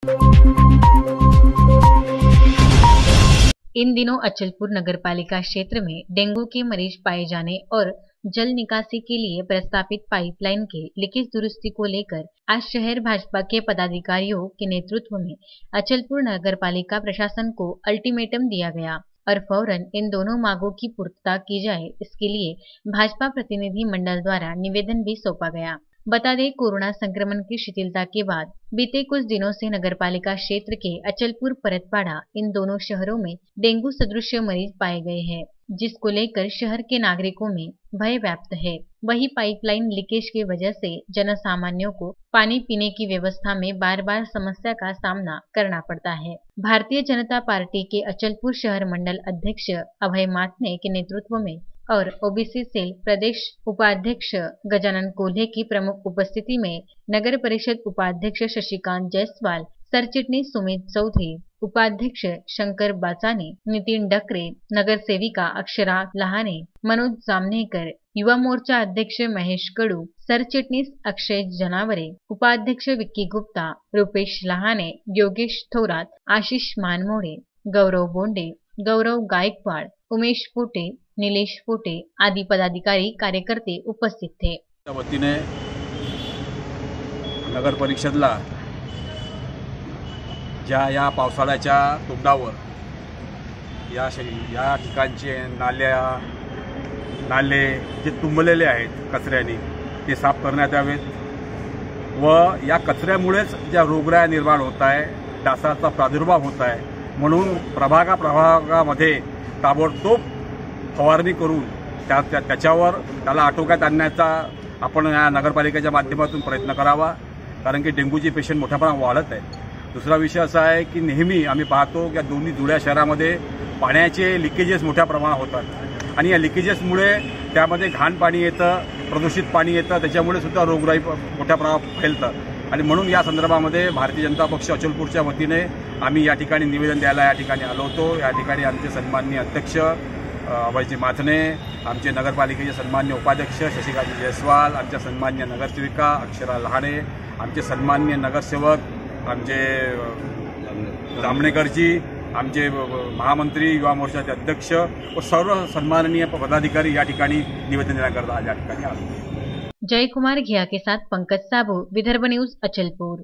In दिनों अचलपुर नगरपालिका क्षेत्र में डेंगू के मरीज पाए जाने और जल निकासी के लिए प्रस्तावित पाइपलाइन के लीकेज दुरुस्ती को लेकर आज शहर भाजपा के पदाधिकारियों के नेतृत्व में अचलपुर नगरपालिका प्रशासन को अल्टीमेटम दिया गया और फौरन इन दोनों मांगों की पूर्तता की जाए। इसके लिए भाजपा प्रतिनिधि मंडल द्वारा निवेदन भी सौंपा गया। बता दें, कोरोना संक्रमण की शिथिलता के बाद बीते कुछ दिनों से नगरपालिका क्षेत्र के अचलपुर, परतपाड़ा इन दोनों शहरों में डेंगू सदृश मरीज पाए गए हैं, जिसको लेकर शहर के नागरिकों में भय व्याप्त है। वही पाइपलाइन लीकेज की वजह से जनसामान्यों को पानी पीने की व्यवस्था में बार बार समस्या का सामना करना पड़ता है। भारतीय जनता पार्टी के अचलपुर शहर मंडल अध्यक्ष अभय माथने के नेतृत्व में और ओबीसी सेल प्रदेश उपाध्यक्ष गजानन कोल्हे की प्रमुख उपस्थिति में नगर परिषद उपाध्यक्ष शशिकांत जायसवाल, सरचिटनीस सुमित चौधरी, उपाध्यक्ष शंकर बाचानी, नितिन डकरे, नगर सेविका अक्षरा लहाने, मनोज जामनेकर, युवा मोर्चा अध्यक्ष महेश कडू, सरचिटनीस अक्षय जनावरे, उपाध्यक्ष विक्की गुप्ता, रुपेश लहाने, योगेश थोरात, आशीष मानमोडे, गौरव बोंडे, गौरव गायकवाड, उमेश पोटे, नीलेश पोटे आदि पदाधिकारी कार्यकर्ते उपस्थित थे। त्या वतीने नगर परिषदला ज्या या पावसाळ्याच्या तोंडावर या ठिकाणचे नाले जे तुंबलेले आहेत कचऱ्याने ते साफ करण्यात यावेत व या कचऱ्यामुळेच ज्या रोगराई निर्माण होत आहे, डासाचा प्रादुर्भाव होत आहे, म्हणून प्रभागामध्ये ताबडतोब फवारणी करून त्याच्यावर त्याला आटोक्यात आणण्याचा आपण या नगरपालिकेच्या माध्यमातून प्रयत्न करावा, कारण की डेंग्यूचे पेशंट मोठ्या प्रमाणात वाढत आहेत। दुसरा विषय असा आहे की नेहमी आम्ही पाहतो की दोन्ही जुळ्या शहरामध्ये पाण्याचे लिकेजेस मोठ्या प्रमाणात होतात आणि या लिकेजेसमुळे त्यामध्ये घाण पाणी येतं, प्रदूषित पाणी येतं, त्याच्यामुळे सुद्धा रोगराई मोठ्या प्रमाणात फैलतं आणि म्हणून या संदर्भामध्ये भारतीय जनता पक्ष अचलपूरच्या वतीने आम्ही या ठिकाणी निवेदन द्यायला या ठिकाणी आलो होतो। या ठिकाणी आमचे सन्माननीय अध्यक्ष अभयजी माथने, आमचे नगरपालिकेचे सन्माननीय उपाध्यक्ष शशिकांत जायसवाल, आमच्या सन्माननीय नगरसेविका अक्षरा लहाने, आमचे सन्माननीय नगरसेवक आमचे जामनेकरजी, आमचे महामंत्री, युवा मोर्चाचे अध्यक्ष व सर्व सन्माननीय पदाधिकारी या ठिकाणी निवेदन देण्याकरता आज या ठिकाणी आलो। जय कुमार घिया के साथ पंकज साबू, विदर्भ न्यूज, अचलपुर।